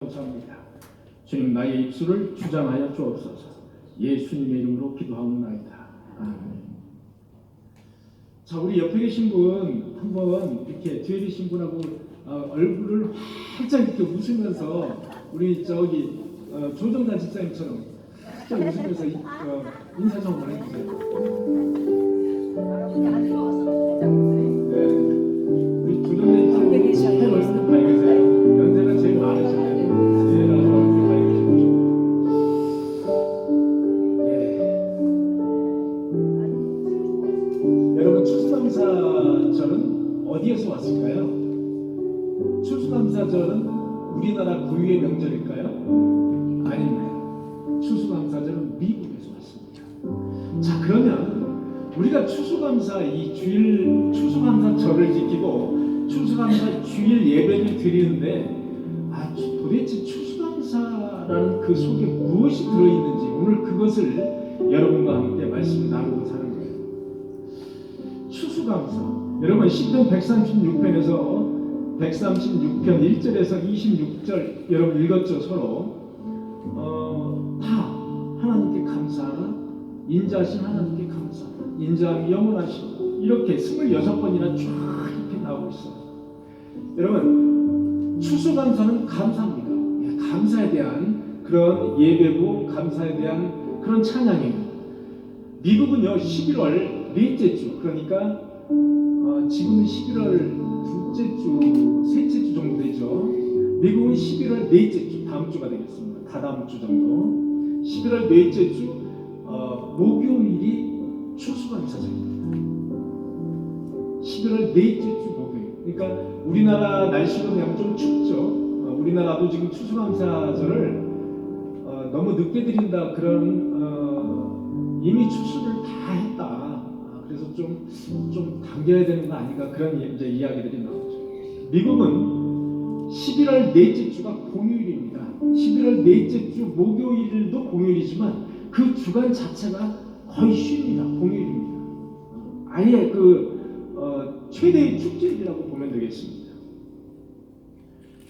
감사합니다. 주님, 나의 입술을 주장하여 주옵소서. 예수님의 이름으로 기도하옵나이다. 아멘. 자, 우리 옆에 계신 분 한번 이렇게 뒤에 계신 분하고 얼굴을 활짝 이렇게 웃으면서 우리 저기 조정단 집사님처럼 활짝 웃으면서 인사 좀 한번 해주세요. 네, 우리 조정단 집사님 얼굴 밝으세요. 연세가 제일 많으시네요. 추수감사절은 어디에서 왔을까요? 추수감사절은 우리나라 고유의 명절일까요? 아닙니다. 추수감사절은 미국에서 왔습니다. 자, 그러면 우리가 추수감사 이 주일 추수감사절을 지키고 추수감사 주일 예배를 드리는데 도대체 추수감사라는 그 속에 무엇이 들어있는지 오늘 그것을 여러분과 함께 말씀을 나누고 사는 거예요. 추수감사. 여러분 시편 136편에서 136편 1절에서 26절 여러분 읽었죠? 서로 다 하나님께 감사하라. 인자하신 하나님께 감사하라. 인자함이 영원하시고 이렇게 26번이나 쫙 이렇게 나오고 있어요. 여러분 추수감사는 감사입니다. 감사에 대한 그런 예배고 감사에 대한 그런 찬양이에요. 미국은요 11월 넷째 주, 그러니까 지금은 11월 둘째 주, 셋째 주 정도 되죠. 미국은 11월 넷째 주, 다음 주가 되겠습니다. 다다음 주 정도. 11월 넷째 주 목요일이 추수감사절입니다. 11월 넷째 주 목요일. 그러니까 우리나라 날씨로 그냥 좀 춥죠. 우리나라도 지금 추수감사절을 너무 늦게 드린다 그런 이미 추수를 다 했다. 그래서 좀 당겨야 되는 거 아닌가 그런 이제 이야기들이 나오죠. 미국은 11월 넷째 주가 공휴일입니다. 11월 넷째 주 목요일도 공휴일이지만 그 주간 자체가 거의 쉽니다. 공휴일입니다. 아예 최대의 축제일이라고 보면 되겠습니다.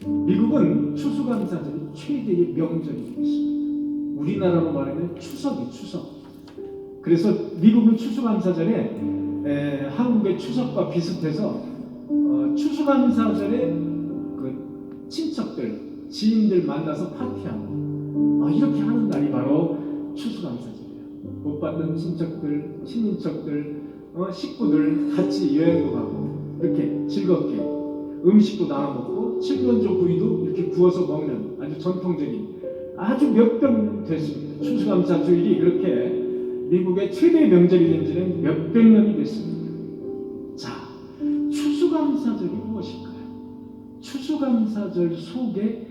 미국은 추수감사절이 최대의 명절이 되겠습니다. 우리나라로 말하면 추석이 추석. 그래서 미국은 추수감사절에 한국의 추석과 비슷해서 추수감사절에 그 친척들, 지인들 만나서 파티하고 이렇게 하는 날이 바로 추수감사절이에요. 못 봤던 친척들, 친인척들, 식구들 같이 여행도 가고 이렇게 즐겁게 음식도 나눠 먹고 칠면조 구이도 이렇게 구워서 먹는 아주 전통적인 아주 몇 번 됐습니다. 추수감사주일이 그렇게 미국의 최대 명절이 된 지는 몇백 년이 됐습니다. 자, 추수감사절이 무엇일까요? 추수감사절 속에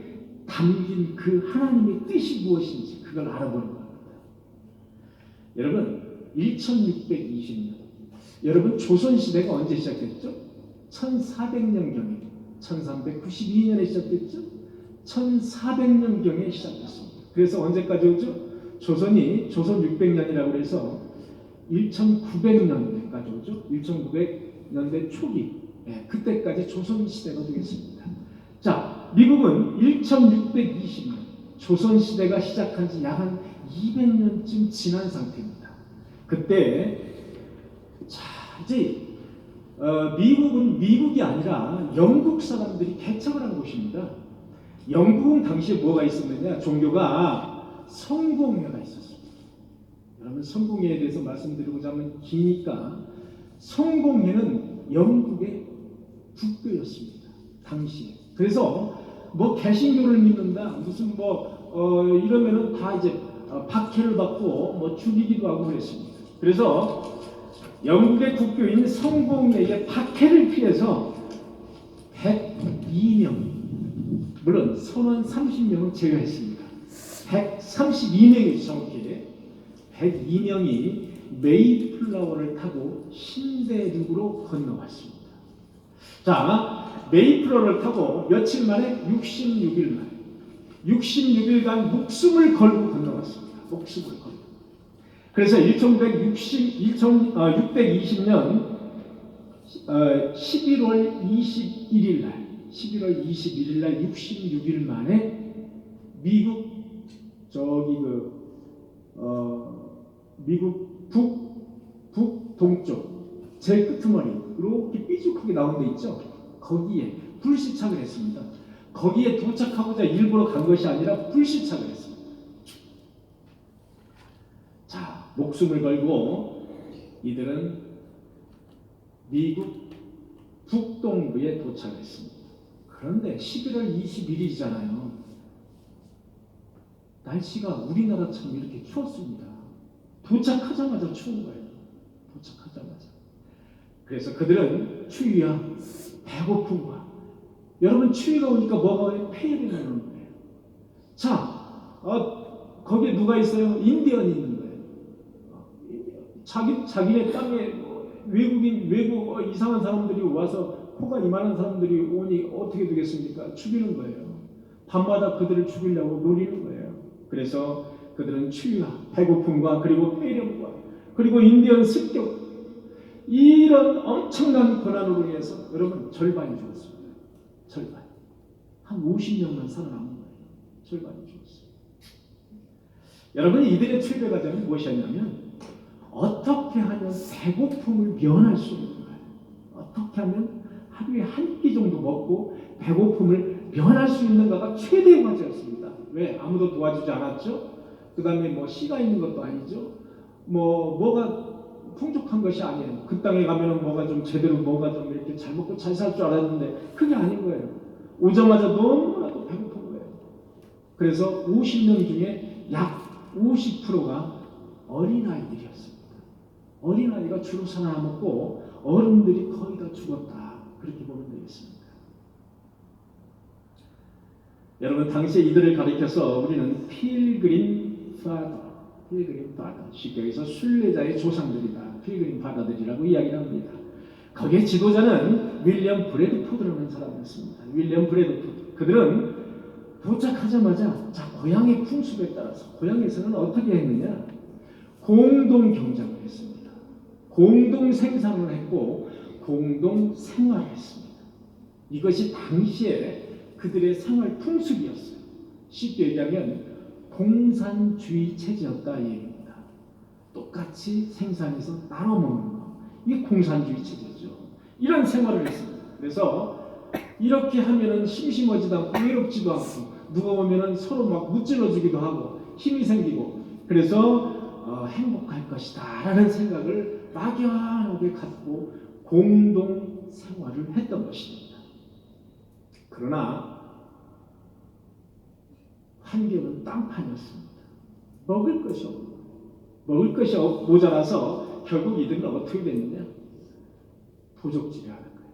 담긴 그 하나님의 뜻이 무엇인지 그걸 알아보는 겁니다. 여러분, 1620년. 여러분, 조선시대가 언제 시작됐죠? 1400년경에, 1392년에 시작됐죠? 1400년경에 시작됐습니다. 그래서 언제까지 오죠? 조선 600년이라고 해서 1900년대까지 오죠. 1900년대 초기, 그때까지 조선시대가 되겠습니다. 자, 미국은 1620년, 조선시대가 시작한 지 약 한 200년쯤 지난 상태입니다. 그때 이제 미국은 미국이 아니라 영국 사람들이 개척을 한 곳입니다. 영국은 당시에 뭐가 있었느냐? 종교가 성공회가 있었습니다. 여러분 성공회에 대해서 말씀드리고자 하면 기니까 성공회는 영국의 국교였습니다. 당시에. 그래서 뭐 개신교를 믿는다 무슨 이러면은 다 이제 박해를 받고 뭐 죽이기도 하고 그랬습니다. 그래서 영국의 국교인 성공회의 박해를 피해서 102명, 물론 선원 30명은 제외했습니다. 132명이 정확히 102명이 메이플라워를 타고 신대륙으로 건너왔습니다. 자, 메이플라워를 타고 며칠 만에 66일간 목숨을 걸고 건너왔습니다. 목숨을 걸고. 그래서 1620년 11월 21일 날 66일 만에 미국 저기 미국 북동쪽 제일 끄트머리 이렇게 삐죽하게 나온 데 있죠. 거기에 불시착을 했습니다. 거기에 도착하고자 일부러 간 것이 아니라 불시착을 했습니다. 자, 목숨을 걸고 이들은 미국 북동부에 도착했습니다. 그런데 11월 21일이잖아요. 날씨가 우리나라처럼 이렇게 추웠습니다. 도착하자마자 추운 거예요. 도착하자마자. 그래서 그들은 추위와 배고픔과 여러분 추위가 오니까 뭐가 폐혈이 나는 거예요. 자, 거기에 누가 있어요? 인디언이 있는 거예요. 자기네 땅에 외국 이상한 사람들이 와서 코가 이만한 사람들이 오니 어떻게 되겠습니까? 죽이는 거예요. 밤마다 그들을 죽이려고 노리는 거예요. 그래서 그들은 추위와 배고픔과 그리고 폐렴과 그리고 인디언 습격 이런 엄청난 고난으로 인해서 여러분 절반이 죽었습니다. 절반. 한 50명만 살아남은 거예요. 절반이 죽었어요. 여러분 이들의 최대 과정은 무엇이었냐면 어떻게 하면 배고픔을 면할 수 있는가? 어떻게 하면 하루에 한 끼 정도 먹고 배고픔을 면할 수 있는가가 최대의 과제였습니다. 왜? 아무도 도와주지 않았죠? 그 다음에 뭐 씨가 있는 것도 아니죠? 뭐가 풍족한 것이 아니에요. 그 땅에 가면은 뭐가 좀 제대로 뭐가 좀 이렇게 잘 먹고 잘 살 줄 알았는데 그게 아닌 거예요. 오자마자 너무나도 배고픈 거예요. 그래서 50명 중에 약 50%가 어린아이들이었습니다. 어린아이가 주로 살아남았고 어른들이 거의 다 죽었다. 그렇게 보면 되겠습니다. 여러분 당시에 이들을 가리켜서 우리는 필그림 파더, 쉽게 해서 순례자의 조상들이다. 필그림 파더들이라고 이야기를 합니다. 거기에 지도자는 윌리엄 브래드포드라는 사람이었습니다. 윌리엄 브래드포드. 그들은 도착하자마자 고향의 풍습에 따라서 고향에서는 어떻게 했느냐? 공동 경작을 했습니다. 공동 생산을 했고 공동 생활을 했습니다. 이것이 당시에 그들의 생활 풍습이었어요. 쉽게 얘기하면 공산주의 체제였다 이 얘기입니다. 똑같이 생산해서 나눠 먹는 거. 이게 공산주의 체제죠. 이런 생활을 했습니다. 그래서 이렇게 하면은 심심하지도 않고 외롭지도 않고 누가 오면은 서로 막 무찔러주기도 하고 힘이 생기고 그래서 행복할 것이다 라는 생각을 막연하게 갖고 공동 생활을 했던 것입니다. 그러나 환경은 땅판이었습니다. 먹을 것이 모자라서 결국 이들은 어떻게 됐느냐? 도적질을 하는 거예요.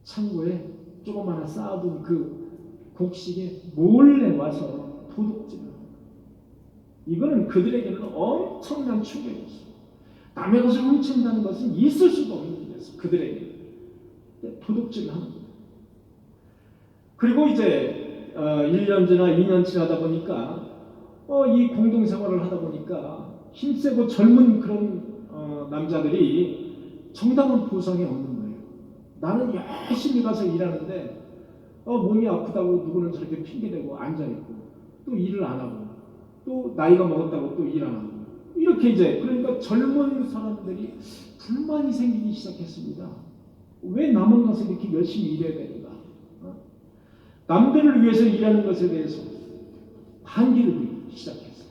창고에 조그마한 쌓아둔 그 곡식에 몰래 와서 도둑질을 하는 거예요. 이거는 그들에게는 엄청난 충격이었어요. 남의 것을 훔친다는 것은 있을 수도 없는 일이었어요. 그들에게 도둑질을 하는 거예요. 그리고 이제 1년 지나 2년 지나다 보니까 이 공동생활을 하다 보니까 힘세고 젊은 그런 남자들이 정당한 보상이 없는 거예요. 나는 열심히 가서 일하는데 몸이 아프다고 누구는 저렇게 핑계대고 앉아있고 또 일을 안 하고 또 나이가 먹었다고 또 일 안 하고 이렇게 이제 그러니까 젊은 사람들이 불만이 생기기 시작했습니다. 왜 나만 가서 이렇게 열심히 일해야 되는가? 남들을 위해서 일하는 것에 대해서 반기를 들기 시작했어요.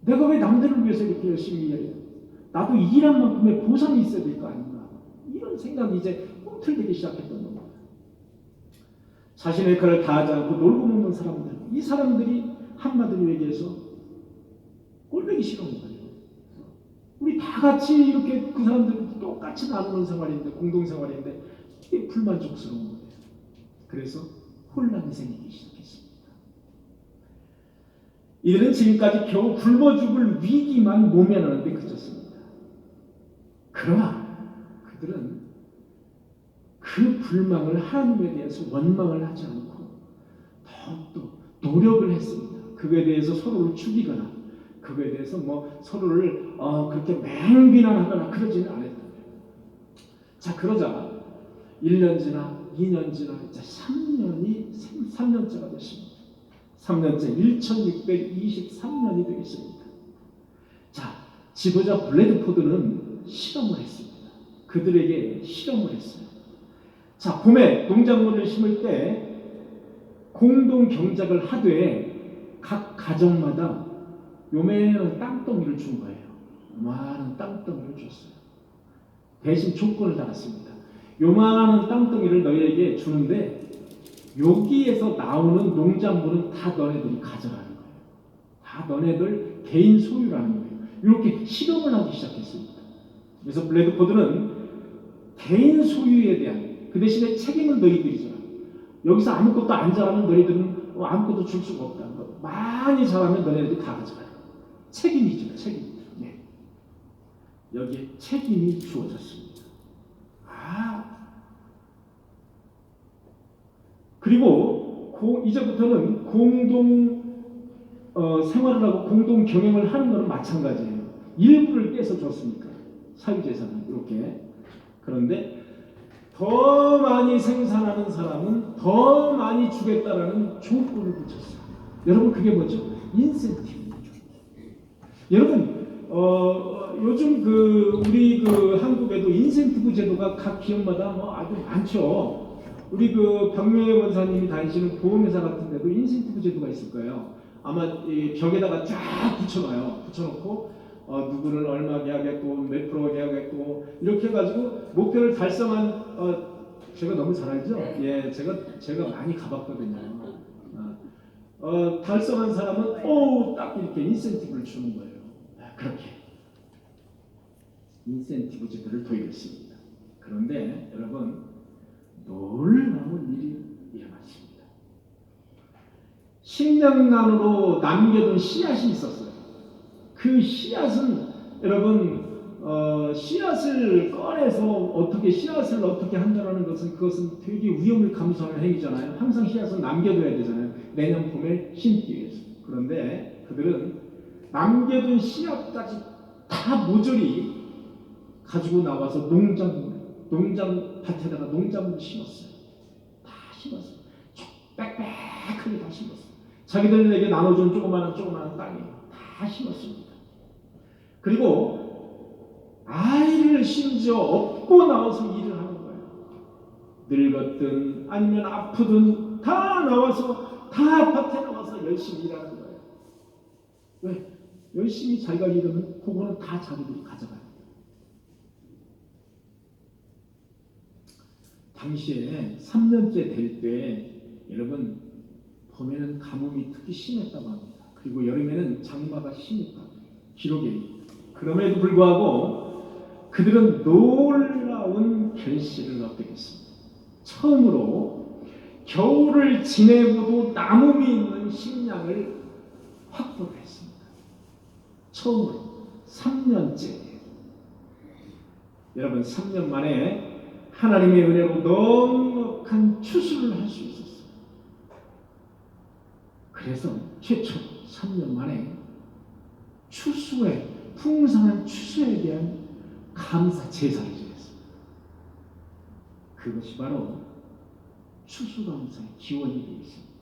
내가 왜 남들을 위해서 이렇게 열심히 일해야 돼? 나도 일한 만큼의 보상이 있어야 될 거 아닌가? 이런 생각이 이제 꿈틀대기 시작했던 겁니다. 자신의 글을 다 하지 않고 놀고 먹는 사람들, 이 사람들이 한마디로 얘기해서 꼴보기 싫은 거예요. 우리 다 같이 이렇게 그 사람들 똑같이 나누는 생활인데 공동생활인데 이게 불만족스러운 거예요. 그래서 혼란이 생기기 시작했습니다. 이들은 지금까지 겨우 굶어 죽을 위기만 모면하는 데 그쳤습니다. 그러나 그들은 그 불망을 하나님에 대해서 원망을 하지 않고 더욱더 노력을 했습니다. 그거에 대해서 서로를 죽이거나 그거에 대해서 서로를 그렇게 맹비난하거나 그러지는 않았다. 자, 그러자 1년 지나 2년 지나 이제 3년차가 됐습니다. 3년째 1623년이 되겠습니다. 자, 지도자 블래드포드는 실험을 했습니다. 그들에게 실험을 했어요. 자, 봄에 농작물을 심을 때 공동 경작을 하되 각 가정마다 요만한 땅덩이를 준 거예요. 요만한 땅덩이를 줬어요. 대신 조건을 달았습니다. 요만한 땅덩이를 너희에게 주는데 여기에서 나오는 농작물은 다 너네들이 가져가는 거예요. 다 너네들 개인 소유라는 거예요. 이렇게 실험을 하기 시작했습니다. 그래서 블래드포드는 개인 소유에 대한 그 대신에 책임은 너희들이 져라. 여기서 아무것도 안 잘하면 너희들은 아무것도 줄 수가 없다는 거. 많이 잘하면 너네들이 다 가져가라. 책임이죠, 책임. 네. 여기에 책임이 주어졌습니다. 그리고 이제부터는 공동 생활을 하고 공동 경영을 하는 것은 마찬가지예요. 일부를 떼서 줬으니까 사유재산은 이렇게. 그런데 더 많이 생산하는 사람은 더 많이 주겠다라는 조건을 붙였어요. 여러분 그게 뭐죠? 인센티브죠. 여러분 요즘 우리 한국에도 인센티브 제도가 각 기업마다 아주 많죠. 우리 박명혜 원사님이 다니시는 보험회사 같은 데도 인센티브 제도가 있을 거예요. 아마 이 벽에다가 쫙 붙여놔요. 붙여놓고 누구를 얼마 계약했고 몇 프로 계약했고 이렇게 해가지고 목표를 달성한 제가 너무 잘 알죠? 예, 제가 많이 가봤거든요. 달성한 사람은 딱 이렇게 인센티브를 주는 거예요. 그렇게 인센티브 제도를 도입했습니다. 그런데 여러분 놀라운 일이 일어났습니다. 10년간으로 남겨둔 씨앗이 있었어요. 그 씨앗은 여러분 씨앗을 꺼내서 씨앗을 어떻게 한다는 것은 그것은 되게 위험을 감수하는 행위잖아요. 항상 씨앗은 남겨둬야 되잖아요. 내년 봄에 심기 위해서. 그런데 그들은 남겨둔 씨앗까지 다 모조리 가지고 나와서 농장 밭에다가 농작물을 심었어요. 다 심었어요. 빽빽하게 다 심었어요. 자기들에게 나눠준 조그마한 땅에 다 심었습니다. 그리고 아이를 심지어 업고 나와서 일을 하는 거예요. 늙었든 아니면 아프든 다 나와서 다 밭에 나와서 열심히 일하는 거예요. 왜? 열심히 자기가 일하면 그거는 다 자기들이 가져가요. 당시에 3년째 될 때 여러분 봄에는 가뭄이 특히 심했다고 합니다. 그리고 여름에는 장마가 심했다고 합니다. 기록에. 그럼에도 불구하고 그들은 놀라운 결실을 얻게 됐습니다. 처음으로 겨울을 지내고도 남음이 있는 식량을 확보를 했습니다. 처음으로 3년째. 여러분 3년 만에 하나님의 은혜로 넉넉한 추수를 할 수 있었어요. 그래서 최초 3년 만에 풍성한 추수에 대한 감사 제사를 지냈습니다. 그것이 바로 추수감사의 기원이 되어 있습니다.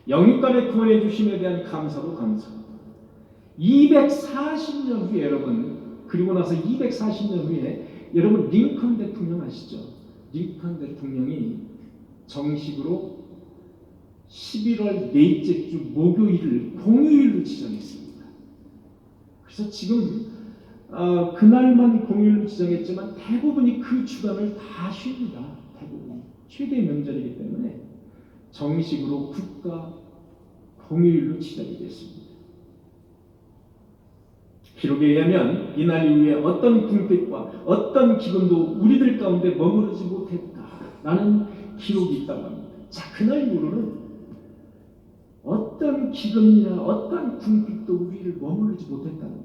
영육간의 구원해 주심에 대한 감사도 감사하고 240년 후에 여러분 그리고 나서 240년 후에 여러분 링컨 대통령 아시죠? 링컨 대통령이 정식으로 11월 넷째 주 목요일을 공휴일로 지정했습니다. 그래서 지금 그날만 공휴일로 지정했지만 대부분이 그 주간을 다 쉽니다. 대부분 최대 명절이기 때문에 정식으로 국가 공휴일로 지정이 됐습니다. 기록에 의하면 이날 이후에 어떤 궁핍과 어떤 기근도 우리들 가운데 머무르지 못했다라는 기록이 있다고 합니다. 자, 그날 이후로는 어떤 기근이나 어떤 궁핍도 우리를 머무르지 못했다는 것.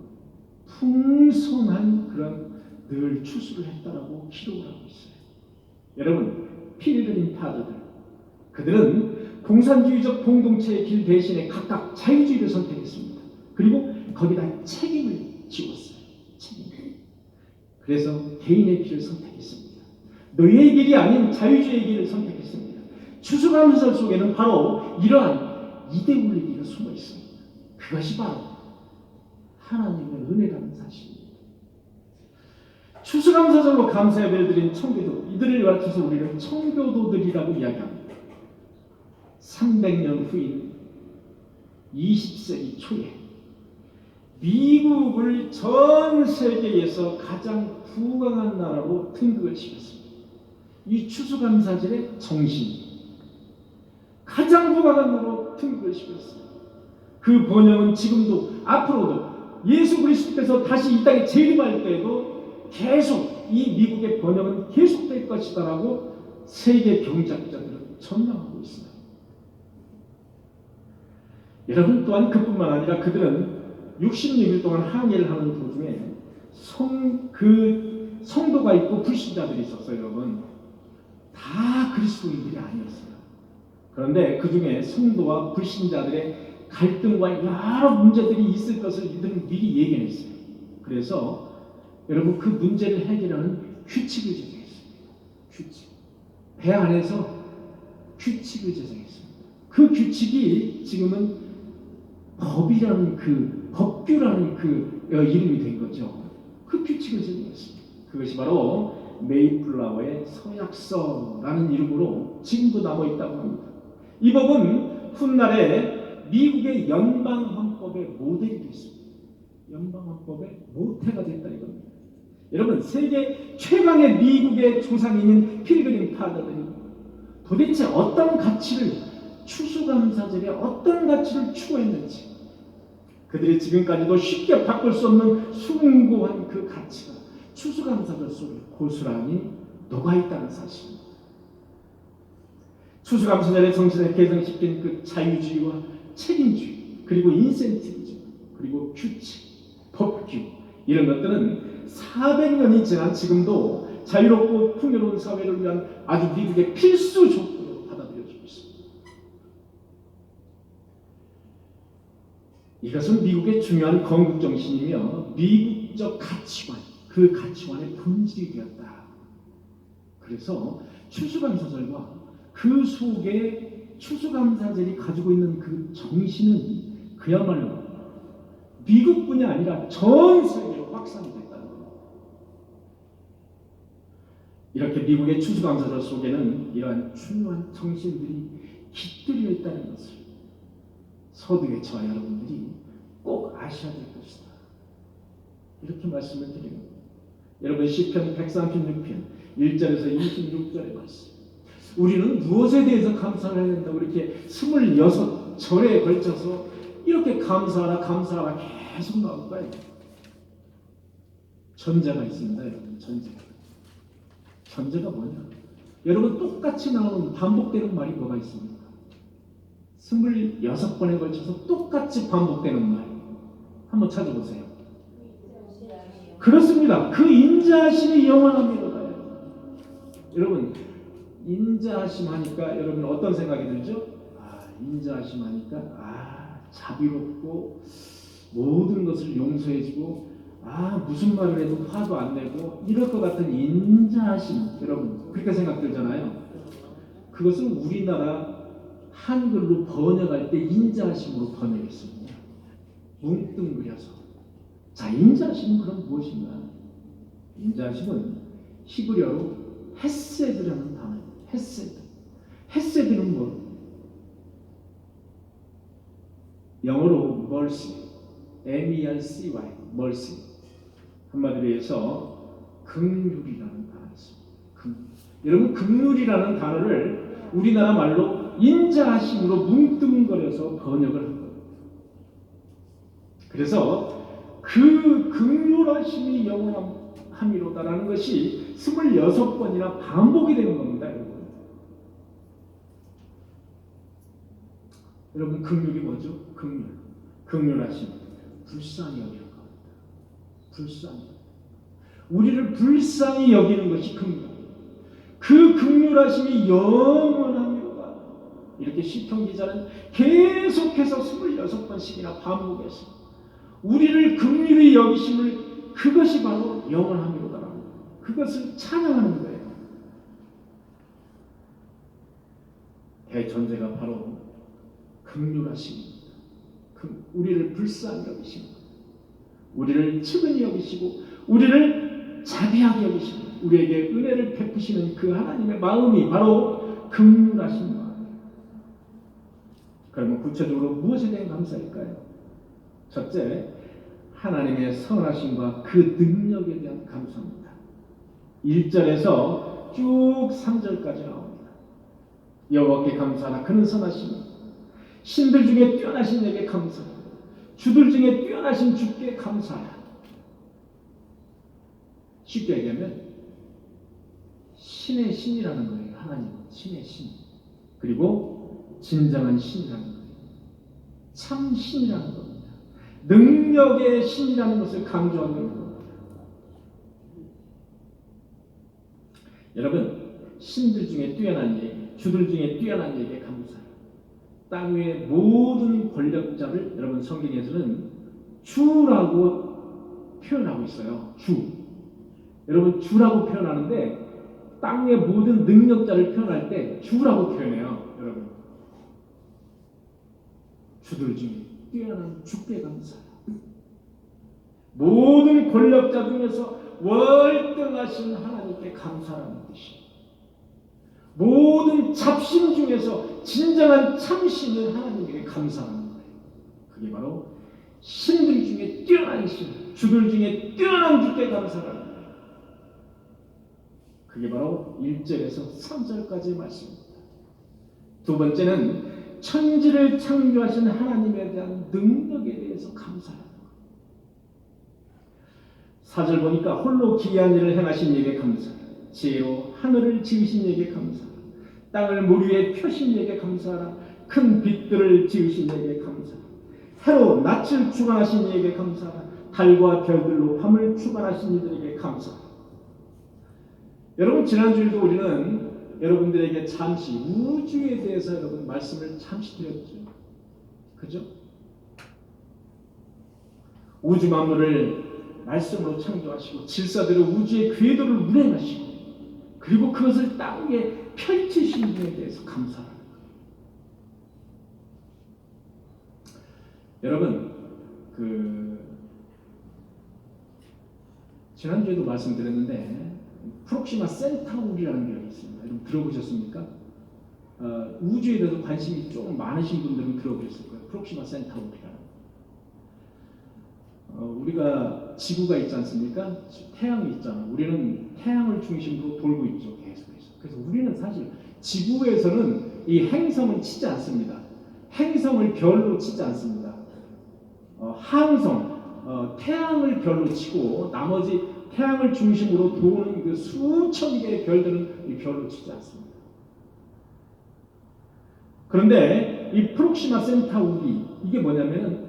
풍성한 그런 늘 추수를 했다라고 기록을 하고 있어요. 여러분, 필그림 파더들, 그들은 공산주의적 공동체의 길 대신에 각각 자유주의를 선택했습니다. 그리고 거기다 책임을 지웠어요. 책임. 그래서 개인의 길을 선택했습니다. 너희의 길이 아닌 자유주의의 길을 선택했습니다. 추수감사 속에는 바로 이러한 이대 올리기가 숨어 있습니다. 그것이 바로 하나님의 은혜라는 사실입니다. 추수감사절로 감사 예배를 드린 청교도, 이들을 가르쳐서 우리는 청교도들이라고 이야기합니다. 300년 후인 20세기 초에 미국을 전 세계에서 가장 부강한 나라로 등극을 시켰습니다. 이 추수감사절의 정신, 가장 부강한 나라로 등극을 시켰습니다. 그 번영은 지금도 앞으로도 예수 그리스도께서 다시 이 땅에 재림할 때에도 계속 이 미국의 번영은 계속될 것이다라고 세계 경제학자들은 전망하고 있습니다. 여러분, 또한 그뿐만 아니라 그들은 66일 동안 항해를 하는 도중에 성도가 있고 불신자들이 있었어요. 여러분, 다 그리스도인들이 아니었어요. 그런데 그 중에 성도와 불신자들의 갈등과 여러 문제들이 있을 것을 이들은 미리 예견했어요. 그래서 여러분, 그 문제를 해결하는 규칙을 제정했습니다. 규칙. 배 안에서 규칙을 제정했습니다. 그 규칙이 지금은 법규라는 이름이 된 거죠. 그 규칙을 제정했습니다. 그것이 바로 메이플라워의 서약서라는 이름으로 지금도 남아있다고 합니다. 이 법은 훗날에 미국의 연방헌법의 모델이 됐습니다. 연방헌법의 모태가 됐다 이겁니다. 여러분, 세계 최강의 미국의 조상인인 필그림 파더들이 도대체 어떤 가치를, 추수감사절에 어떤 가치를 추구했는지, 그들이 지금까지도 쉽게 바꿀 수 없는 숭고한 그 가치가 추수감사절 속에 고스란히 녹아있다는 사실입니다. 추수감사절의 정신에 개성시킨 그 자유주의와 책임주의, 그리고 인센티브주의, 그리고 규칙, 법규, 이런 것들은 400년이 지난 지금도 자유롭고 풍요로운 사회를 위한 아주 미국의 필수 조건으로 받아들여지고 있습니다. 이것은 미국의 중요한 건국정신이며 미국적 가치관, 그 가치관의 본질이 되었다. 그래서 추수감사절과 그 속에 추수감사절이 가지고 있는 그 정신은 그야말로 미국뿐이 아니라 전 세계로 확산이 됐다는 겁니다. 이렇게 미국의 추수감사절 속에는 이러한 중요한 정신들이 깃들여 있다는 것을 서두에 저와 여러분들이 꼭 아셔야 될 것이다. 이렇게 말씀을 드립니다. 여러분, 시편 136편 1절에서 26절의 말씀. 우리는 무엇에 대해서 감사를 해야 된다고 이렇게 26절에 걸쳐서 이렇게 감사하라 계속 나올까요? 전제가 있습니다. 여러분, 전제가 뭐냐? 여러분, 똑같이 나오는 반복되는 말이 뭐가 있습니까? 26번에 걸쳐서 똑같이 반복되는 말 한번 찾아보세요. 그렇습니다. 그 인자하심이 영원합니다. 여러분, 인자하심 하니까 여러분 어떤 생각이 들죠? 인자하심 하니까 자비롭고 모든 것을 용서해주고 무슨 말을 해도 화도 안 내고 이럴 것 같은 인자하심, 여러분 그렇게 생각 들잖아요. 그것은 우리나라 한글로 번역할 때 인자하심으로 번역했습니다. 뭉뚱그려서. 자, 인자하심은 그럼 무엇인가? 인자하심은 히브리어로 헤세드라는 단어입니다. 헤세드. 헤세드는 뭐? 영어로 mercy, M-E-R-C-Y, mercy. 한마디로 해서 긍휼이라는 단어가 있습니다. 여러분, 긍휼이라는 단어를 우리나라 말로 인자하심으로 뭉뚱거려서 번역을 한 거예요. 그래서 그 긍휼하심이 영원함이로다라는 것이 26번이나 반복이 되는 겁니다. 여러분, 긍휼이 뭐죠? 긍휼하심, 불쌍히 여기는 겁니다. 불쌍히. 우리를 불쌍히 여기는 것이 긍휼. 그 긍휼하심이 영원합니다. 이렇게 시편 기자는 계속해서 26번씩이나 반복해서 우리를 긍휼히 여기심을, 그것이 바로 영원함이로다라고 그것을 찬양하는 거예요. 대전제가 바로 긍휼하십니다. 우리를 불쌍히 여기십니다. 우리를 측은히 여기시고 우리를 자비하게 여기시고 우리에게 은혜를 베푸시는 그 하나님의 마음이 바로 긍휼하신 마음이에요. 그러면 구체적으로 무엇에 대한 감사일까요? 첫째, 하나님의 선하심과 그 능력에 대한 감사입니다. 1절에서 쭉 3절까지 나옵니다. 여호와께 감사하라. 그는 선하십니다. 신들 중에 뛰어나신 에게 감사하라. 주들 중에 뛰어나신 주께 감사하라. 쉽게 얘기하면 신의 신이라는 거예요. 하나님은 신의 신. 그리고 진정한 신이라는 거예요. 참 신이라는 겁니다. 능력의 신이라는 것을 강조하고 있는 겁니다. 여러분, 신들 중에 뛰어난 얘기, 주들 중에 뛰어난 얘기에 감사해요. 땅 위의 모든 권력자를 여러분 성경에서는 주라고 표현하고 있어요. 주. 여러분 주라고 표현하는데 땅의 모든 능력자를 표현할 때 주라고 표현해요. 여러분. 주들 중에 뛰어난 주께 감사해요. 모든 권력자 중에서 월등하신 하나님께 감사하는 뜻이에요. 모든 잡신 중에서 진정한 참신은 하나님께 감사하는 거예요. 그게 바로 신들 중에 뛰어난 신, 주들 중에 뛰어난 주께 감사하는 거예요. 그게 바로 1절에서 3절까지의 말씀입니다. 두 번째는 천지를 창조하신 하나님에 대한 능력에 대해서 감사하는 거예요. 4절 보니까 홀로 기이한 일을 행하신 이에게 감사하라. 지혜로 하늘을 지으신 이에게 감사하라. 땅을 물 위에 펴신 이에게 감사하라. 큰 빛들을 지으신 이에게 감사하라. 해로 낯을 주관하신 이에게 감사하라. 달과 별들로 밤을 주관하신 이들에게 감사하라. 여러분 지난주에도 우리는 여러분들에게 잠시 우주에 대해서 여러분 말씀을 잠시 드렸죠. 그죠? 우주 만물을 말씀으로 창조하시고 질서대로 우주의 궤도를 운행하시고 그리고 그것을 땅 위에 펼치신 분에 대해서 감사하는 거예요. 여러분 지난주에도 말씀드렸는데 프록시마 센타우리라는 별이 있습니다. 여러분 들어보셨습니까? 우주에 대해서 관심이 조금 많으신 분들은 들어보셨을 거예요. 프록시마 센타우리라는. 우리가 지구가 있지 않습니까? 태양이 있잖아. 우리는 태양을 중심으로 돌고 있죠. 계속해서. 그래서 우리는 사실 지구에서는 이 행성은 치지 않습니다. 행성을 별로 치지 않습니다. 항성, 태양을 별로 치고 나머지 태양을 중심으로 도는 그 수천 개의 별들은 이 별로 치지 않습니다. 그런데 이 프록시마 센타우리 이게 뭐냐면은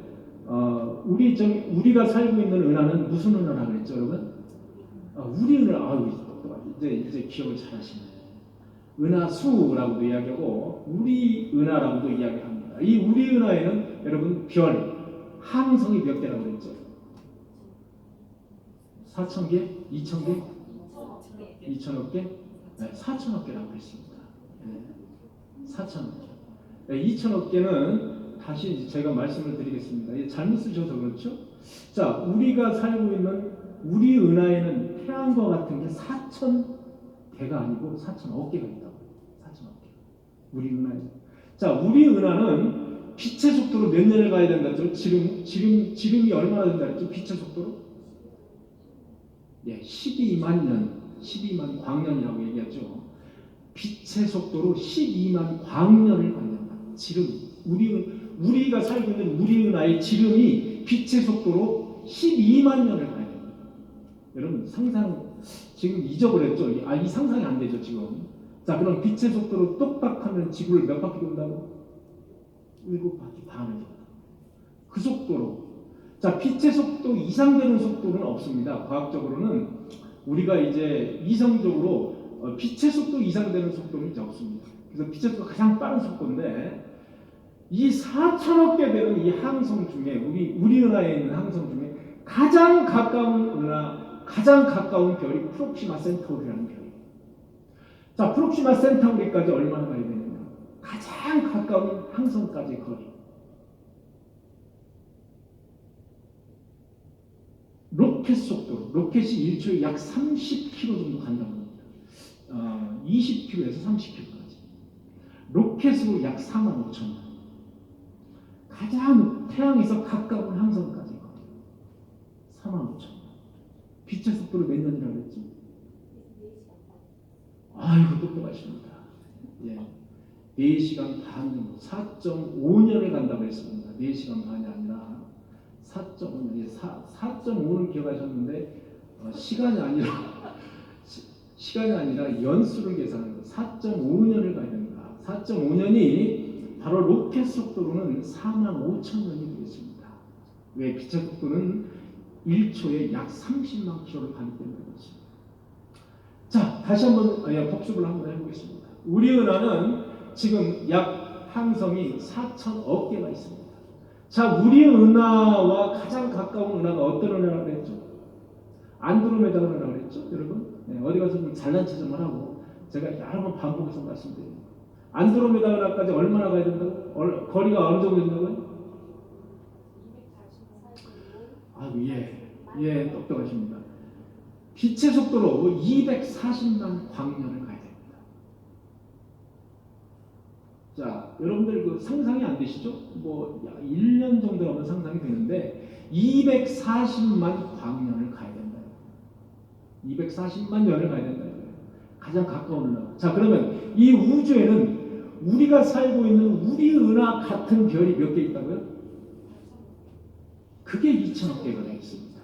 우리가 살고 있는 은하는 무슨 은하라고 그랬죠, 여러분? 우리 은하. 이제 기억을 잘하시네. 은하수라고도 이야기하고 우리 은하라고도 이야기합니다. 이 우리 은하에는 여러분 별, 항성이 몇 개라고 그랬죠? 4,000개? 2,000개? 2,000억 개? 네, 4,000억 개라고 했습니다. 네, 4,000억 개. 네, 2,000억 개는 다시 제가 말씀을 드리겠습니다. 잘못 쓰셔서 그렇죠? 자, 우리가 살고 있는 우리 은하에는 태양과 같은 게 4,000개가 아니고 4,000억 개가 있다고. 4,000억 개. 우리 은하에. 자, 우리 은하는 빛의 속도로 몇 년을 가야 된다 했죠? 지름이 얼마나 된다 했죠? 빛의 속도로? 예, 12만 년, 12만 광년이라고 얘기하죠. 빛의 속도로 12만 광년을 갖는다. 지름, 우리가 살고 있는 우리 은하의 지름이 빛의 속도로 12만 년을 가야 됩니다. 여러분 지금 잊어버렸죠? 이 상상이 안 되죠 지금. 자, 그럼 빛의 속도로 똑딱하면 지구를 몇 바퀴 돈다고? 7바퀴 반을 돈다. 그 속도로. 자, 빛의 속도 이상 되는 속도는 없습니다. 과학적으로는 우리가 이제 이성적으로 빛의 속도 이상 되는 속도는 이제 없습니다. 그래서 빛의 속도가 가장 빠른 속도인데 이 4,000억 개 되는 이 항성 중에 우리 은하에 있는 항성 중에 가장 가까운 별이 프록시마 센타우리라는 별이에요. 자, 프록시마 센타우리까지 얼마나 가야 되느냐? 가장 가까운 항성까지 거리. 로켓 속도로, 로켓이 1초에 약 30km 정도 간다고 합니다. 20km에서 30km까지. 로켓으로 약 45,000만. 가장 태양에서 가까운 항성까지 거리. 45,000만. 빛의 속도를 몇 년이라고 했지? 아이고, 똑똑하십니다. 예. 4시간 반 정도, 4.5년을 간다고 했습니다. 4시간 반이 아니라 4.5년, 4.5는 기억하셨는데 시간이 아니라 연수를 계산한 거 4.5년을 가야 됩니다. 4.5년이 바로 로켓 속도로는 45,000년이 되겠습니다. 왜? 빛의 속도는 1초에 약 30만 킬로를 가기 때문에 그렇습니다. 자, 다시 한번 복습을 한번 해보겠습니다. 우리 은하는 지금 약 항성이 4,000억 개가 있습니다. 자, 우리 은하와 가장 가까운 은하가 어떤 은하라고 그랬죠? 안드로메다 은하라고 그랬죠, 여러분? 네, 어디 가서 좀 잘난 체좀을 하고 제가 여러 번 반복해서 말씀드립니다. 안드로메다 은하까지 얼마나 가야 된다고? 거리가 어느 정도 된다고요? 예, 똑똑하십니다. 빛의 속도로 240만 광년을 가야 됩니다. 자, 여러분들 그 상상이 안 되시죠? 뭐 1년 정도 하면 상상이 되는데 240만 광년을 가야 된다. 240만 년을 가야 된다. 가장 가까운 은하. 자, 그러면 이 우주에는 우리가 살고 있는 우리 은하 같은 별이 몇 개 있다고요? 그게 2,000억 개가 되어 있습니다.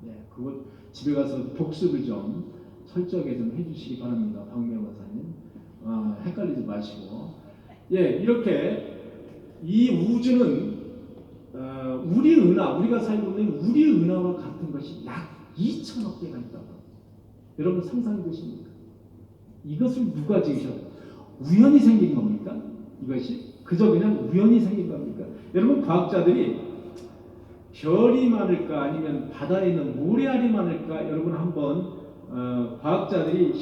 네, 그거 집에 가서 복습을 좀 철저하게 좀 해주시기 바랍니다. 박명호 사님. 헷갈리지 마시고. 예, 이렇게 이 우주는 우리 은하, 우리가 살고 있는 우리 은하와 같은 것이 약 2,000억 개가 있다고. 여러분 상상이 되십니까? 이것을 누가 지으셨어요? 우연히 생긴 겁니까? 이것이 그저 그냥 우연히 생긴 겁니까? 여러분 과학자들이 별이 많을까 아니면 바다에 있는 모래알이 많을까 여러분 한번 과학자들이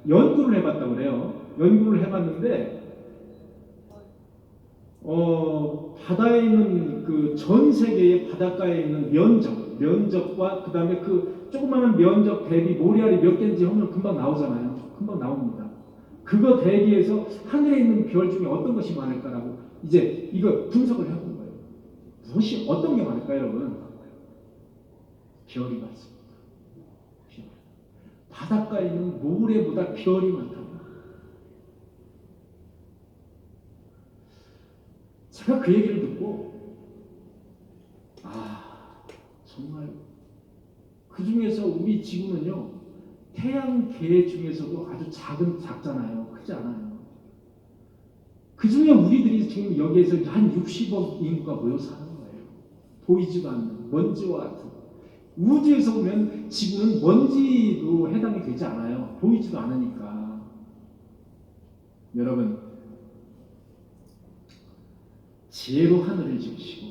연구를 해봤다고 그래요. 연구를 해봤는데 바다에 있는 그 전 세계의 바닷가에 있는 면적과 그 다음에 그 조그마한 면적 대비 모래알이 몇 개인지 하면 금방 나오잖아요. 금방 나옵니다. 그거 대비해서 하늘에 있는 별 중에 어떤 것이 많을까라고 이제 이거 분석을 해본 거예요. 무엇이 어떤 게 많을까요, 여러분? 별이 많습니다. 별. 바닷가에 있는 모래보다 별이 많답니다. 제가 그 얘기를 듣고 정말 그 중에서 우리 지구는요 태양계 중에서도 아주 작잖아요. 크지 않아요. 그 중에 우리들이 지금 여기에서 한 60억 인구가 모여 사는 거예요. 보이지도 않는 먼지와 같은. 우주에서 보면 지구는 먼지도 해당이 되지 않아요. 보이지도 않으니까. 여러분, 지혜로 하늘을 지으시고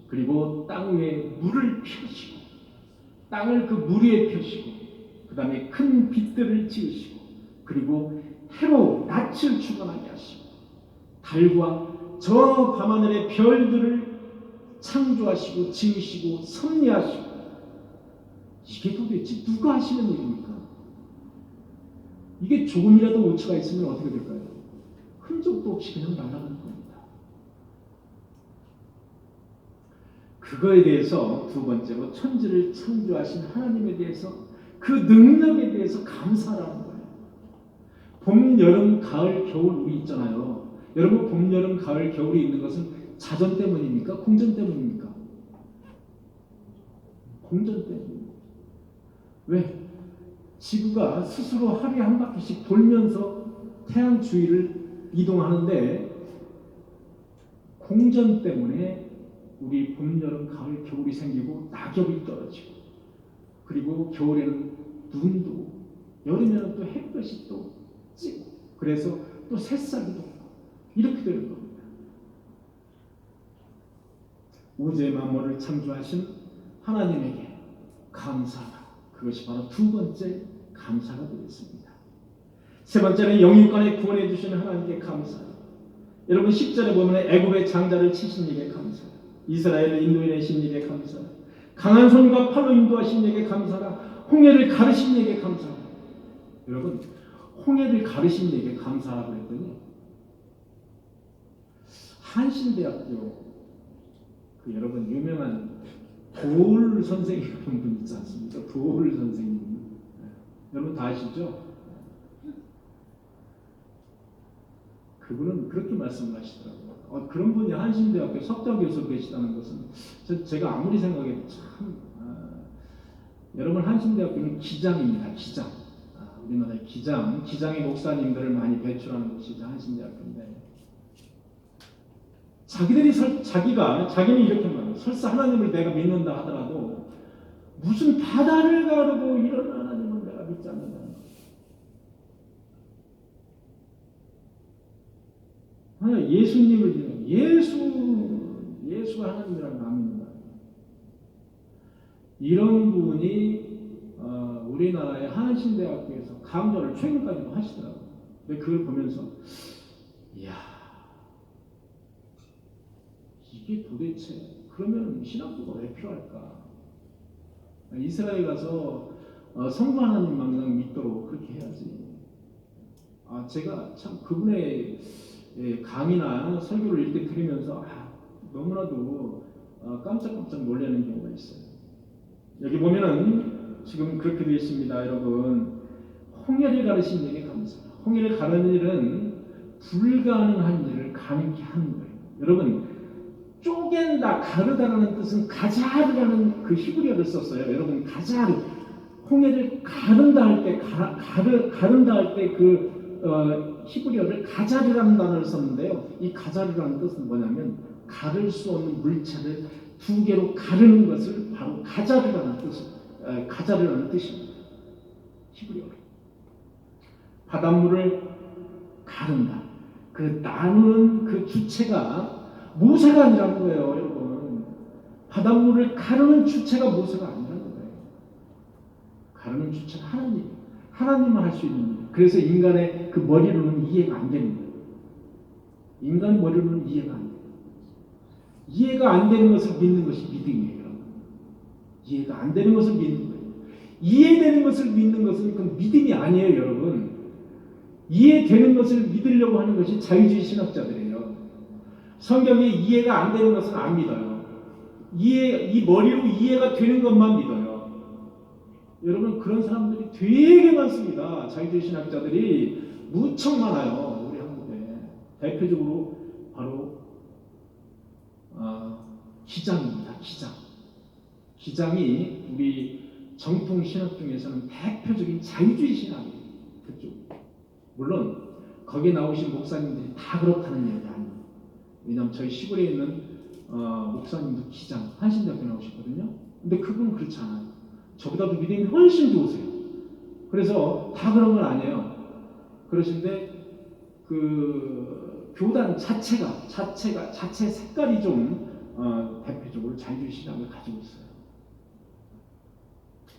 그리고 땅 위에 물을 펴시고 땅을 그 물 위에 펴시고 그 다음에 큰 빛들을 지으시고 그리고 해로 낯을 주관하게 하시고 달과 저 밤하늘의 별들을 창조하시고 지으시고 섭리하시고 이게 도대체 누가 하시는 일입니까? 이게 조금이라도 오차가 있으면 어떻게 될까요? 흔적도 없이 그냥 날아가는 겁니다. 그거에 대해서 두 번째로 천지를 창조하신 하나님에 대해서 그 능력에 대해서 감사라는 거예요. 봄, 여름, 가을, 겨울 우리 있잖아요. 여러분 봄, 여름, 가을, 겨울이 있는 것은 자전 때문입니까? 공전 때문입니까? 공전 때문입니다. 왜? 지구가 스스로 하루에 한 바퀴씩 돌면서 태양 주위를 이동하는데 공전 때문에 우리 봄, 여름, 가을, 겨울이 생기고 낙엽이 떨어지고 그리고 겨울에는 눈도 오고 여름에는 또 햇볕이 또 찌고 그래서 또 새싹이 돋고 이렇게 되는 겁니다. 우주의 만물을 창조하신 하나님에게 감사하라. 그것이 바로 두 번째 감사가 되겠습니다. 세 번째는 영육간에 구원해 주시는 하나님께 감사. 여러분 10절에 보면 애굽의 장자를 치신 일에 감사. 이스라엘을 인도해내신 일에 감사. 강한 손과 팔로 인도하신 일에 감사라. 홍해를 가르신 일에 감사. 여러분 홍해를 가르신 일에 감사라고 했더니 한신대학교 그 여러분 유명한 도울 선생님이라는 분 있지 않습니까? 도울 선생님. 여러분 다 아시죠? 그분은 그렇게 말씀하시더라고요. 그런 분이 한신대학교 석좌교수 계시다는 것은 제가 아무리 생각해도 참 여러분 한신대학교는 기장입니다. 기장. 우리나라의 기장의 목사님들을 많이 배출하는 곳이죠. 한신대학교인데 자기는 이렇게 말해요. 설사 하나님을 내가 믿는다 하더라도 무슨 바다를 가르고 이런 하나님을 내가 믿지 않는다. 예수님을 믿는 예수가 하나님이라는 남입니다. 이런 분이 우리나라의 한신대학교에서 강좌를 최근까지도 하시더라고요. 근데 그걸 보면서 이야 이게 도대체 그러면 신학교가 왜 필요할까? 이스라엘 가서 성부 하나님 망상 믿도록 그렇게 해야지. 제가 참 그분의 강의나 설교를 이렇게 들으면서 너무나도 깜짝깜짝 놀라는 경우가 있어요. 여기 보면은 지금 그렇게 되어 있습니다. 여러분 홍해를 가르신 일에 감사합니다. 홍해를 가르는 일은 불가능한 일을 가능케 하는 거예요. 여러분 쪼갠다, 가르다라는 뜻은 가자르라는 그 히브리어를 썼어요. 여러분 가자르 홍해를 가른다 할 때 가른다 할 때 히브리어를 가자르라는 단어를 썼는데요. 이 가자르라는 뜻은 뭐냐면 가를 수 없는 물체를 두 개로 가르는 것을 바로 가자르라는 뜻입니다. 히브리어로 바닷물을 가른다. 그 나누는 그 주체가 모세가 아니라는 거예요, 여러분. 바닷물을 가르는 주체가 모세가 아니라는 거예요. 가르는 주체가 하나님만 할 수 있는 일. 그래서 인간의 그 머리로는 이해가 안 되는 거예요. 인간 머리로는 이해가 안 돼요. 이해가 안 되는 것을 믿는 것이 믿음이에요, 여러분. 이해가 안 되는 것을 믿는 거예요. 이해되는 것을 믿는 것은 그건 믿음이 아니에요, 여러분. 이해되는 것을 믿으려고 하는 것이 자유주의 신학자들이에요. 성경에 이해가 안 되는 것은 안 믿어요. 이 머리로 이해가 되는 것만 믿어요. 여러분 그런 사람들이 되게 많습니다. 자유주의 신학자들이 무척 많아요. 우리 한국에. 대표적으로 바로 기장입니다. 기장이 우리 정통 신학 중에서는 대표적인 자유주의 신학이에요. 그쪽. 물론 거기에 나오신 목사님들이 다 그렇다는 얘기 아니에요. 왜냐하면 저희 시골에 있는 목사님도 기장 한신대학교 나오셨거든요. 근데 그분은 그렇지 않아요. 저보다도 믿음이 훨씬 좋으세요. 그래서 다 그런 건 아니에요. 그러신데 그 교단 자체 색깔이 좀 대표적으로 자유주의 신학을 가지고 있어요.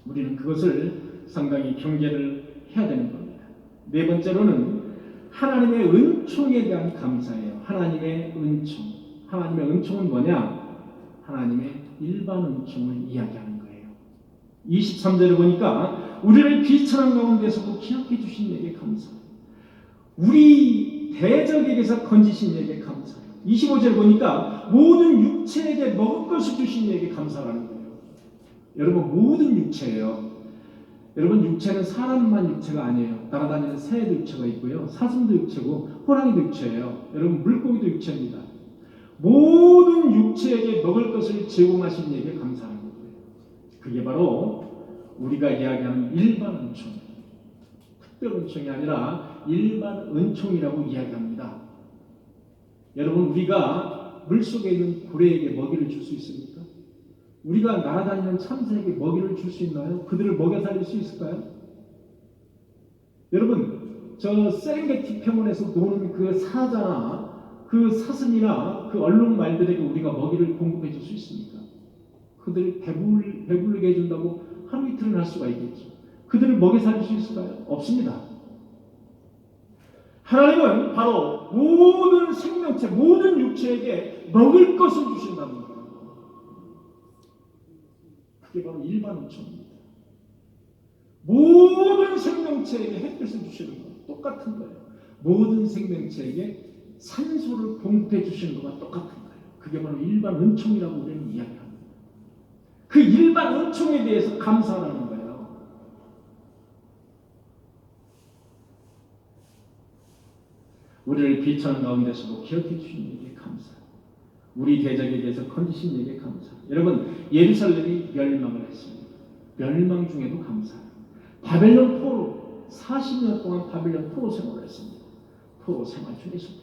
우리는 그것을 상당히 경계를 해야 되는 겁니다. 네 번째로는 하나님의 은총에 대한 감사예요. 하나님의 은총은 뭐냐? 하나님의 일반 은총을 이야기하는 거예요. 23절을 보니까 우리를 비천한 가운데서도 기억해 주신 얘기 감사해요. 우리 대적에게서 건지신 얘기 감사해요. 25절 보니까 모든 육체에게 먹을 것을 주신 얘기 감사라는 거예요. 여러분 모든 육체예요. 여러분 육체는 사람만 육체가 아니에요. 날아다니는 새도 육체가 있고요. 사슴도 육체고 호랑이도 육체예요. 여러분 물고기도 육체입니다. 모든 육체에게 먹을 것을 제공하신 이에게 감사하는 거예요. 그게 바로 우리가 이야기하는 일반 은총, 특별 은총이 아니라 일반 은총이라고 이야기합니다. 여러분 우리가 물속에 있는 고래에게 먹이를 줄 수 있습니까? 우리가 날아다니는 참새에게 먹이를 줄 수 있나요? 그들을 먹여 살릴 수 있을까요? 여러분 저 세렝게티 평원에서 노는 그 사자나 그 사슴이나 그 얼룩말들에게 우리가 먹이를 공급해 줄 수 있습니까? 그들을 배부르게 해준다고 하루 이틀은 할 수가 있겠죠. 그들을 먹여 살릴 수 있을까요? 없습니다. 하나님은 바로 모든 생명체, 모든 육체에게 먹을 것을 주신다는 거예요. 그게 바로 일반 은총입니다. 모든 생명체에게 햇빛을 주시는 것 똑같은 거예요. 모든 생명체에게 산소를 공급해 주시는 것과 똑같은 거예요. 그게 바로 일반 은총이라고 우리는 이야기합니다. 그 일반 은총에 대해서 감사하는 거예요. 우리를 비천한 가운데서도 기억해 주신 일에 감사. 우리 대적에 대해서 건지신 일에 감사. 여러분, 예루살렘이 멸망을 했습니다. 멸망 중에도 감사. 바벨론 포로 40년 동안 바벨론 포로 생활을 했습니다. 포로 생활 중에서도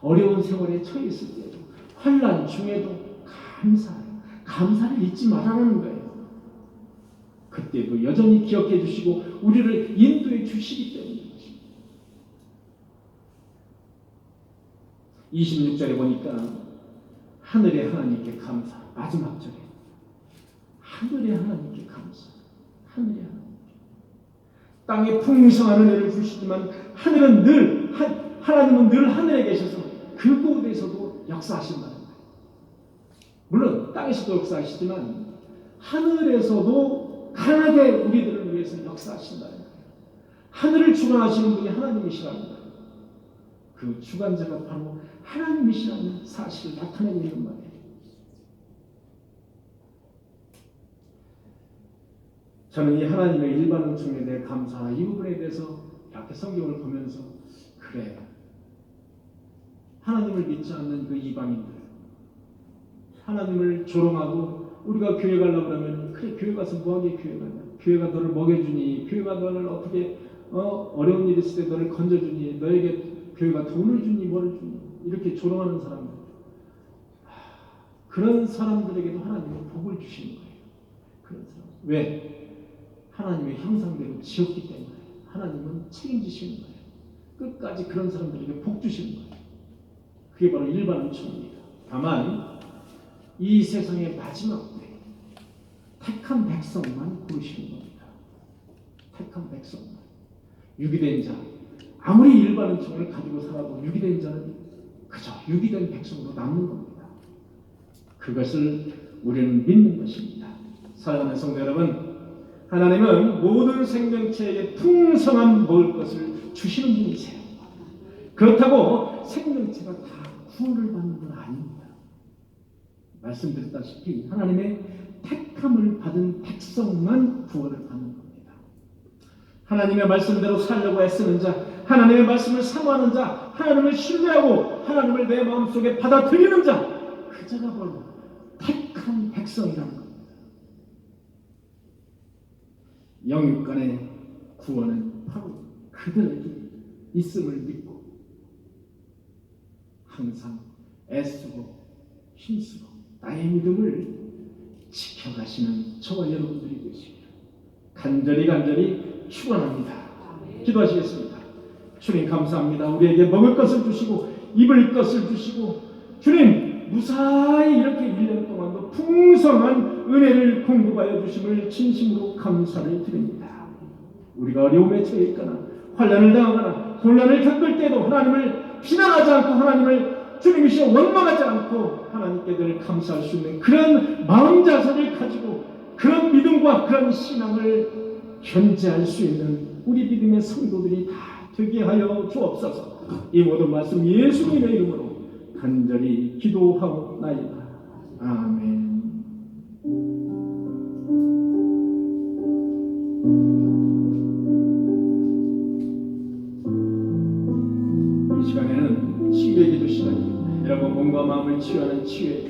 어려운 생활에 처해 있을 때도 환난 중에도 감사해요. 감사를 잊지 말라는 거예요. 그때도 여전히 기억해 주시고 우리를 인도해 주시기 때문입니다. 26절에 보니까 하늘의 하나님께 감사. 마지막 절에 하늘의 하나님께 감사. 하늘의 하나님께. 땅에 풍성한 은혜를 주시지만 하늘은 늘 하나님은 늘 하늘에 계셔서 그곳에서도 역사하신다는 거예요. 물론 땅에서도 역사하시지만 하늘에서도 강하게 우리들을 위해서 역사하신다는 거예요. 하늘을 주관하시는 분이 하나님이시라는 거예요. 그 주관자가 바로 하나님이시라는 사실을 나타내고 있는 말이에요. 저는 이 하나님의 일반 은총에 대해 감사, 이 부분에 대해서 이렇게 성경을 보면서 그래, 하나님을 믿지 않는 그 이방인들, 하나님을 조롱하고 우리가 교회 가려고 그러면 그래, 교회 가서 뭐하게 교회 가냐, 교회가 너를 먹여주니, 교회가 너를 어떻게 어려운 일이 있을 때 너를 건져주니, 너에게 교회가 돈을 주니 뭐를 주니, 이렇게 조롱하는 사람들, 그런 사람들에게도 하나님은 복을 주시는 거예요. 그런 사람. 왜? 하나님의 형상대로 지었기 때문에 하나님은 책임지시는 거예요. 끝까지 그런 사람들에게 복 주시는 거예요. 그게 바로 일반 은총입니다. 다만 이 세상의 마지막 때 택한 백성만 고르시는 겁니다. 택한 백성만. 유기된 자, 아무리 일반 은총을 가지고 살아도 유기된 자는 그저 유기된 백성으로 남는 겁니다. 그것을 우리는 믿는 것입니다. 사랑하는 성도 여러분, 하나님은 모든 생명체에게 풍성한 먹을 것을 주시는 분이세요. 그렇다고 생명체가 다 구원을 받는 건 아닙니다. 말씀드렸다시피 하나님의 택함을 받은 백성만 구원을 받는 겁니다. 하나님의 말씀대로 살려고 애쓰는 자, 하나님의 말씀을 사모하는 자, 하나님을 신뢰하고 하나님을 내 마음속에 받아들이는 자, 그 자가 바로 택한 백성이라는 겁니다. 영육 간의 구원은 바로 그들에게 있음을 믿고 항상 애쓰고 힘쓰고 나의 믿음을 지켜가시는 저와 여러분들이 되시기를 간절히 축원합니다. 기도하시겠습니다. 주님 감사합니다. 우리에게 먹을 것을 주시고 입을 것을 주시고 주님 무사히 이렇게 1년 동안도 풍성한 은혜를 공급하여 주심을 진심으로 감사를 드립니다. 우리가 어려움에 처해 있거나 환난을 당하거나 곤란을 겪을 때도 하나님을 비난하지 않고 하나님을 주님이시여 원망하지 않고 하나님께 늘 감사할 수 있는 그런 마음 자세를 가지고 그런 믿음과 그런 신앙을 견지할 수 있는 우리 믿음의 성도들이 다 되게 하여 주옵소서. 이 모든 말씀 예수님의 이름으로 간절히 기도하옵나이다. 아멘. 이 시간에는 치유의 기도 시간입니다. 여러분 몸과 마음을 치유하는 치유의